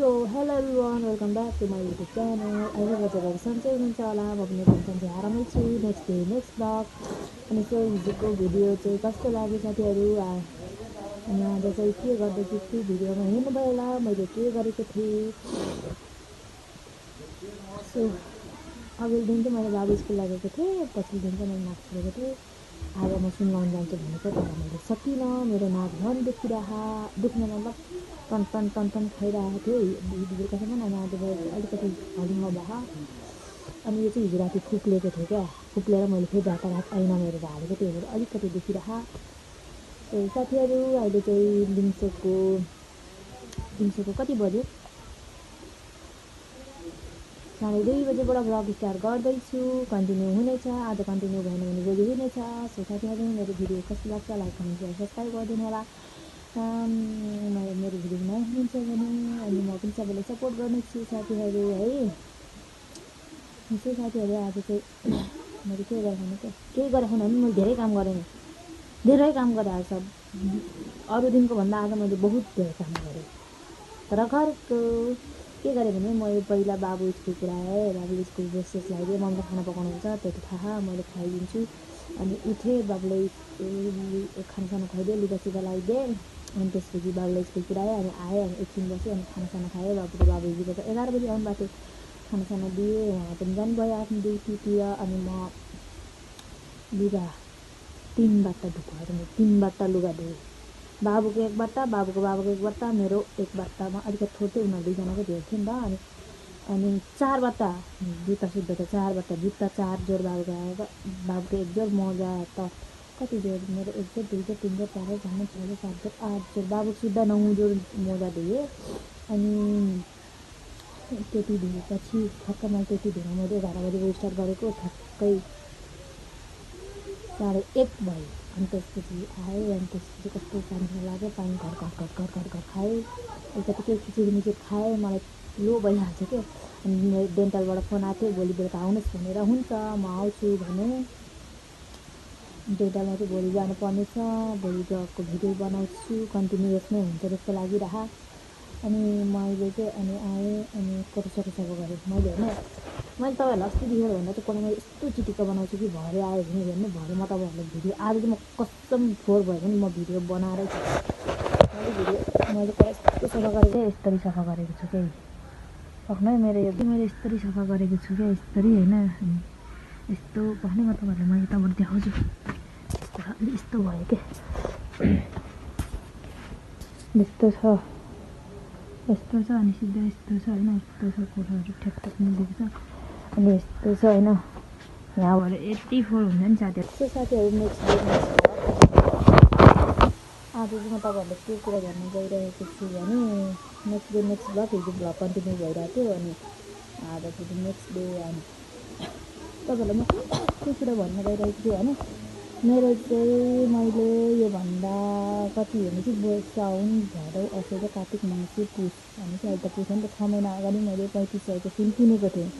So, hello everyone, welcome back to my YouTube channel. I hope everyone सन्चै हुनुहुन्छ होला। म पनि एकदम सन्चै आरामै छु। Next day next blog. अनि सो हिजोको भिडियो चाहिँ कस्तो लाग्यो साथीहरू? अनि आज चाहिँ के गर्दैछु त्यो भिडियोमा हेर्नुभयो होला मैले के गरेको थिएँ। सो अघिल्लो दिन चाहिँ मैले बाबु स्कुल लगेको थिएँ, पछिल्लो दिन चाहिँ मैले नाक छोडेको थिएँ। आज म सुन लाउनु जान्छु भनेको तर मैले सकिनँ। मेरो नाक झन् दुख्न मतलब टन टन खाइरहेको थियो बेलुकासम्म। अनि आज अलिकति हल्लिङ भयो। अनि यो चाहिँ हिजो राति फुप्लेको थियो क्या, फुप्लेर मैले फेरि रातारात ऐना हेरेर हालेको, त्यही भएर अलिकति दुखिरह। साथीहरू अहिले चाहिँ दिउँसोको कति बज्यो? 2:30 बजेबाट ब्लग स्टार्ट गर्दैछु। कन्टिन्यू हुनेछ, आज कन्टिन्यू भएन भने भोलि हुनेछ। सो साथीहरू मेरो भिडियो कस्तो लाग्छ लाइक कमेन्ट शेयर सब्सक्राइब गरिदिनु होला। मेरो भिडियो नयाँ हुनुहुन्छ भने अनि म पनि सबैलाई सपोर्ट गर्नेछु साथीहरू है। सो साथीहरू आज चाहिँ मैले के गरेको भने मैले धेरै काम गरेँ आज। अरू दिनको भन्दा आज मैले बहुत धेरै काम गरेँ। तर घरको के गरेँ भने मैले पहिला बाबु स्कुल पुऱ्याएँ, बाबुले स्कुल ड्रेस लगाइदिएँ। मम्मीले खाना पकाउनु हुन्छ त्यो त थाहा, मैले खुवाइदिन्छु। अनि उठेँ, बाबुलाई खानासाना खुवाइदिएँ, लुगासुगा लगाइदिएँ। अनि त्यसपछि बाबुलाई स्कुल पुऱ्याएँ। अनि आएँ, अनि एकछिन बसेँ, अनि खानासाना खाएँ। बाबु हिजो त 11 बजी आउनु भएको थियो। खानासाना दिएँ, उहाँ पनि जानुभयो आफ्नो ड्युटीतिर। अनि म लुगा 3 बट्टा धुएको, म 3 बट्टा लुगा धोएँ। बाबुको एक बट्टा, बाबुको एक बट्टा, मेरो एक बट्टामा अलिकति थोरै उनीहरू दुईजनाको धेरै थियो नि त। अनि 4 बट्टा जुत्ता सुत्दा त 4 बट्टा जुत्ता, 4 जोड बाबुको आएर, बाबुको एक जोड, मोजा त कति जोड? मेरो 1 जोड, 2 जोड, 3 जोड, 4 जोड, 5 जोड, 6 जोड, 7 जोड, 8 जोड, बाबुको सुत्दा 9 जोड मोजा धोएँ। अनि त्यति धोएपछि ठक्क मैले त्यति धुन मैले 11 बजेको स्टार्ट गरेको, ठक्कै 1:30 भयो। अनि त्यसपछि आएँ, अनि त्यसपछि कस्तो पानी लाग्यो, पानी घर खाएँ। अलिकति केही खिचडी खाएँ, मलाई लो भइहाल्छ क्या। अनि मेरो डेन्टलबाट फोन आएको थियो, भोलि बेलुका आउनुहोस् भनेर। हुन्छ म आउँछु भने डेन्टलमा चाहिँ भोलि जानुपर्ने छ। भोलि ब्लगको भिडियो बनाउँछु, कन्टिन्यू यसमै हुन्छ जस्तो लागिरह। अनि मैले चाहिँ अनि आएँ, अनि कोठो सफा गरेँ मैले होइन। मैले तपाईँहरूलाई अस्तिदेखिबाट भन्दा चाहिँ कोठामा यस्तो चिटिक्क बनाउँछु कि भरे आयो भने हेर्नु, भरे म तपाईँहरूलाई भिडियो आज चाहिँ म कसम फोहोर भयो भने म भिडियो बनाएरै छु। मैले कोठा यस्तो सफा गरेको, यस्तरी सफा गरेको छु क्या। पक्नु है, मैले यस्तरी सफा गरेको छु क्या, यस्तरी होइन। यस्तो पक्नै म तपाईँहरूलाई मैले यताबाट देखाउँछु। यस्तो भयो क्या, यस्तो छ अनि सिधा यस्तो छ होइन, यस्तो छ कोठाहरू ठ्याक्ठ्याक मिलेको छ। अनि यस्तो छ होइन, यहाँबाट यति फोहोर हुन्छ नि साथीहरू। सो साथीहरू नेक्स्ट डे आज चाहिँ म तपाईँहरूलाई के कुरा भन्न गइरहेको छु भने नेक्स्ट डे नेक्स्ट ब्लग, हिजो ब्लग कन्टिन्यू भइरहेको थियो। अनि आज चाहिँ नेक्स्ट डे अनि तपाईँहरूलाई म के कुरा भन्न गइरहेको छु भने मेरो चाहिँ मैले योभन्दा कति भने चाहिँ साउन, भदौ, असोज, कार्तिक, मङ्सिर, पुस भनेपछि अहिले त पुस हो नि त, 6 महिना अगाडि मैले 3500को सिम किनेको थिएँ।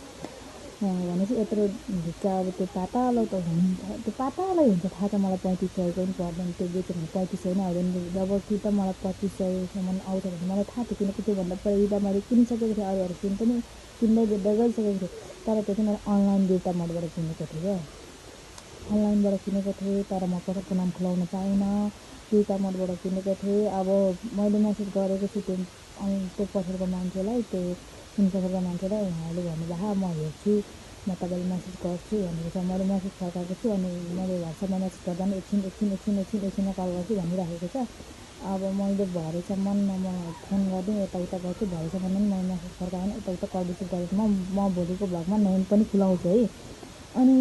भनेपछि यत्रो भित्र अब त्यो पातालै त हुन्छ, त्यो पातालै हुन्छ थाहा छ मलाई। 3500को पनि पर्दैन, त्यो बेच्यो भने 3500 नै आउँदैन। जब कि त मलाई 2500सम्म आउँछ भने मलाई थाहा थियो, किनकि त्योभन्दा पहिला मैले किनिसकेको थिएँ। अरू सिम पनि किन्दै बेच्दै गइसकेको थिएँ। तर त्यो चाहिँ मैले अनलाइन बिर्ता मोडबाट किनेको थिएँ क्या, अनलाइनबाट किनेको थिएँ। तर म पटकको नाम खुलाउन पाइनँ, बिर्ता मोडबाट किनेको थिएँ। अब मैले मेसेज गरेको छु त्यो पछाडिको मान्छेलाई, त्यो सिमसफरको मान्छेलाई। उहाँले भन्नुभयो म हेर्छु, म तपाईँलाई मेसेज गर्छु भनेको छ। मैले मेसेज फर्काएको छु। अनि मैले वाट्सएपमा मेसेज गर्दा पनि एकछिनमा कल गर्छु भनिराखेको छ। अब मैले भरेसम्म म फोन गरिदिउँ यताउता गर्छु, भरेसम्म पनि म मेसेज फर्काएन, यताउता कल रिसिभ गरेर म भोलिको भ्लगमा नेम पनि खुलाउँछु है। अनि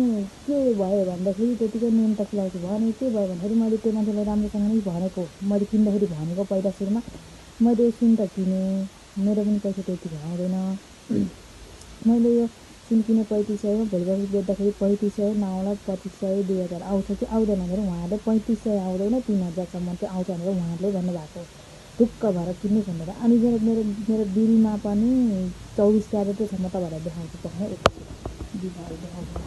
के भयो भन्दाखेरि त्यतिकै नेम त खुलाउँछु भयो। अनि के भयो भन्दाखेरि मैले त्यो मान्छेलाई राम्रोसँग नै भनेको, मैले किन्दाखेरि भनेको पहिला सुरुमा मैले सिम त किनेँ, मेरो पनि पैसा त्यति आउँदैन। मैले यो सिम किनेँ 3500, भोलिपर्सि बेच्दाखेरि 3500 नआउला, 2500, 2000 आउँछ कि आउँदैन भनेर उहाँहरूले 3500 आउँदैन 3000सम्म चाहिँ आउँछ भनेर उहाँहरूले भन्नुभएको, ढुक्क भएर किन्नु भनेर। अनि मेरो बिलमा पनि 24 क्यारेटै छ। म तपाईँहरूलाई देखाउँछु पर्ने एकछिन बिलहरू देखाउँछु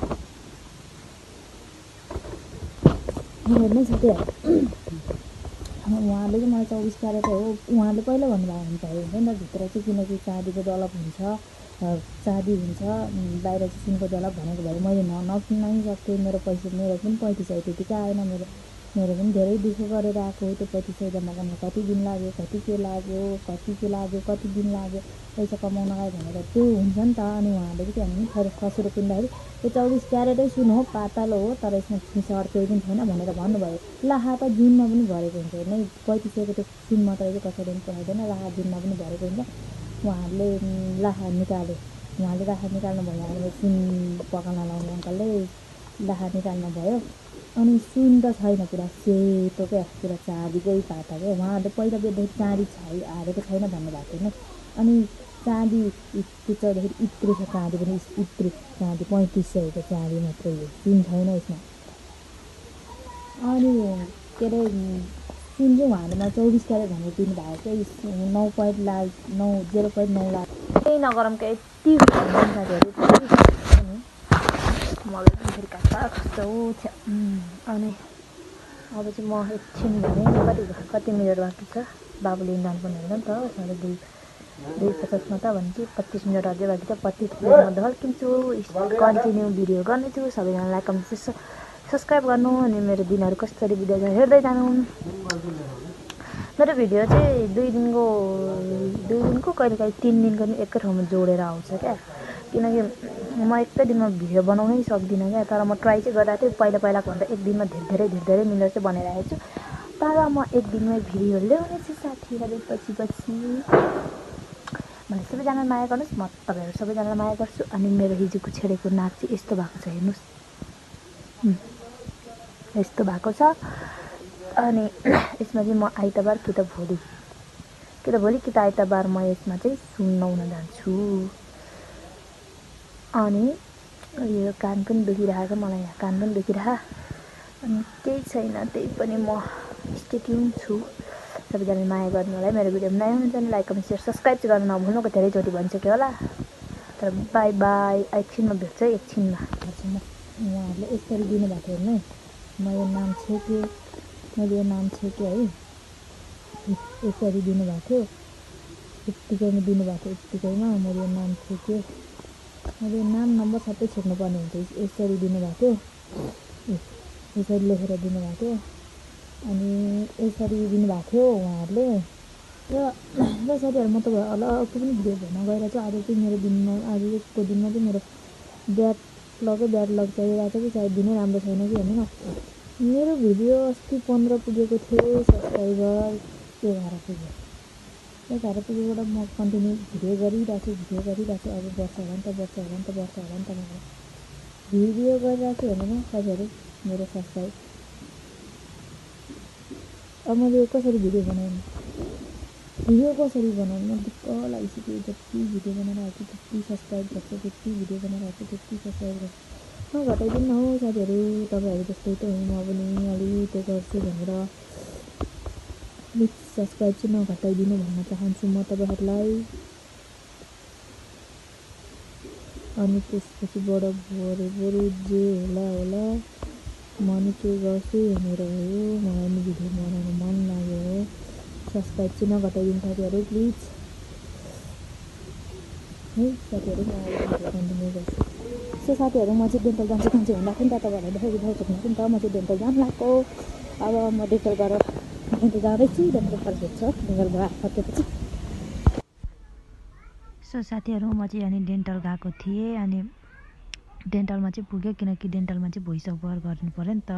हेर्नु साथीहरू। उहाँले चाहिँ मलाई 24 क्यारेट हो उहाँले पहिला भन्नुभएको हुन्छ नि त भित्र चाहिँ किनकि चाँदीको डलप हुन्छ चाँदी हुन्छ बाहिर चाहिँ सुनको डलप भनेको भए मैले नकिन्नै सक्थेँ मेरो पैसा मेरो पनि 35,000 त्यतिकै आएन मेरो पनि धेरै दुःख गरेर आएको त्यो 35,000 जम्मा गर्न कति दिन लाग्यो कति के लाग्यो कति दिन लाग्यो पैसा कमाउनलाई भनेर त्यो हुन्छ नि त अनि उहाँले चाहिँ के भन्नु खसेर किन्दाखेरि यो 24 क्यारेटै सुन हो पातलो हो तर यसमा फिसर केही पनि छैन भनेर भन्नुभयो लाहा त जुनमा पनि भरेको हुन्छ नै 35,000को त्यो सुन मात्रै चाहिँ कसैले पनि पाउँदैन लाहा जुनमा पनि भरेको हुन्छ उहाँहरूले लाहा निकाल्नु भयो हामीले सुन पकाउन लाउने अङ्कलले लाहा निकाल्नु भयो अनि सुन त छैन पुरा सेतो क्या पुरा चाँदीकै पाता क्या उहाँहरूले पहिला बेच्दाखेरि चाँदी हालेको छैन भन्नुभएको थियो अनि चाँदी पुच्चाउँदाखेरि इत्रु छ चाँदी पनि इत्रु चाँदी 35,000को चाँदी मात्रै हो सुन छैन यसमा अनि के अरे सुन चाहिँ उहाँले मलाई 24 क्यारेट भनेर दिनुभएको चाहिँ 0.9 लाख केही नगरौँ क्या यति साथीहरू मलाई फेरि खस्छ अनि अब चाहिँ म एकछिन भने कति मिनट बाँकी छ बाबुले जानुपर्ने होइन नि त 2:50 त भने चाहिँ 25 मिनट अझै बाँकी छ 25 मिनटमा ढल्किन्छु कन्टिन्यू भिडियो गर्नेछु सबैजनालाई कमेन्ट सब्सक्राइब गर्नु अनि मेरो दिनहरू कसरी भिडियो हेर्दै जानु मेरो भिडियो चाहिँ 2 दिनको कहिलेकाहीँ 3 दिनको नि एकै ठाउँमा जोडेर आउँछ क्या किनकि म एकै दिनमा भिडियो बनाउनै सक्दिनँ क्या तर म ट्राई चाहिँ गरिरहेको थिएँ पहिलाको भन्दा एक दिनमा धेरै मिनट चाहिँ बनाइरहेको छु तर म एक दिनमै भिडियो ल्याउनेछु साथीहरू पछि मलाई सबैजनालाई माया गर्नुहोस् म तपाईँहरू सबैजनालाई माया गर्छु अनि मेरो हिजोको छेडेको नाक चाहिँ यस्तो भएको छ हेर्नुहोस् यस्तो भएको छ अनि यसमा चाहिँ म आइतबार कि त भोलि कि त आइतबार म यसमा चाहिँ सुनाउन जान्छु अनि यो कान पनि दुखिरहेको मलाई यहाँ कान पनि दुखिरहेको अनि केही छैन त्यही पनि म स्टेट्युन छु सबैजनाले माया गर्नु होला मेरो भिडियो नयाँ हुन्छ भने लाइक कमेन्ट सेयर सब्सक्राइब चाहिँ गर्नु नभुल्नुको धेरैचोटि भनिसक्यो होला तर बाई बाई एकछिनमा भेट्छ एकछिनमा उहाँहरूले यसरी दिनुभएको थियो हेर्नु मैले यो नाम छेकेँ है यसरी दिनुभएको थियो यत्तिकैमा मैले यो नाम छेकेँ मैले नाम नम्बर सबै छेक्नुपर्ने हुन्छ यसरी दिनुभएको थियो यसरी लेखेर दिनुभएको थियो अनि यसरी दिनुभएको थियो उहाँहरूले र साथीहरू म तपाईँहरूलाई अर्को पनि भिडियो हेर्न गएर चाहिँ आजको दिनमा चाहिँ मेरो ब्याड लग चलिरहेको छ कि सायद दिनै राम्रो छैन कि होइन मेरो भिडियो अस्ति 15 पुगेको थियो सब्सक्राइबर 11 पुगेबाट म कन्टिन्यू भिडियो गरिरहेको छु अब वर्ष होला नि त भिडियो गरिरहेको छु हेर्नु न साथीहरू मेरो सब्सक्राइब अब मैले कसरी भिडियो बनाउनु म दुःख लागिसक्यो जति भिडियो बनाएर आएको त्यति सब्सक्राइब गर्छ त्यति भिडियो बनाएर आएको त्यति सब्सक्राइब गर्छ घटाइदिनु न हो साथीहरू तपाईँहरू जस्तै त म पनि अलि त्यो गर्छु भनेर प्लिज सब्सक्राइब चाहिँ नघटाइदिनु भन्न चाहन्छु म तपाईँहरूलाई अनि त्यसपछिबाट बरु जे होला म नि के गर्छु भनेर हो मलाई नि भिडियो बनाउनु मन लाग्यो हो सब्सक्राइब चाहिँ नघटाइदिनु साथीहरू प्लिज है साथीहरू म भिडियो कन्टिन्यू गर्छु सो साथीहरू म चाहिँ डेन्टल जान्छु भन्दा नि त तपाईँहरूलाई देखाइदिनु नि त म चाहिँ डेन्टल जान लाग्यो अब म डेन्टल जाँदैछु डेन्टल फर्केछ डेन्टल गएर फर्केपछि सो साथीहरू म चाहिँ अनि डेन्टल गएको थिएँ अनि डेन्टलमा चाहिँ पुग्यो किनकि डेन्टलमा चाहिँ भोइस ओभर गर्नु पऱ्यो नि त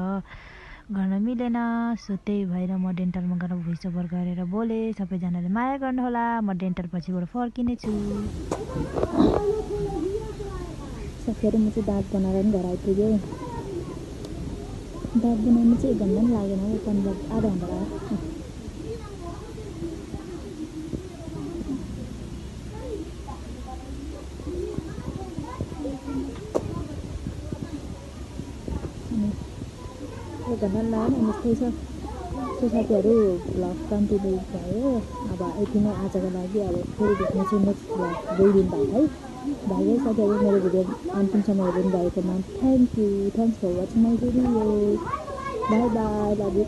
गर्न मिलेन सो त्यही भएर म डेन्टलमा गएर भोइस ओभर गरेर बोलेँ सबैजनाले माया गर्नुहोला म डेन्टल पछिबाट फर्किनेछु साथीहरू म चाहिँ दाँत बनाएर पनि घर आइपुगेँ दाँत बनाउनु चाहिँ 1 घन्टा पनि लागेन हो 15 आधा घन्टा लाग्यो घन्टा लाग्यो यस्तै छ सो साथीहरू भ्लग कन्टिन्यू भयो अब यति नै आजको लागि अब फेरि भेट्नेछु नेक्स्ट भ्लग 2 दिन बाद है भाइ साथीहरू मेरो भिडियो अन्तिमसम्म हेरिदिनु भएकोमा thanks for watching my video bye bye love you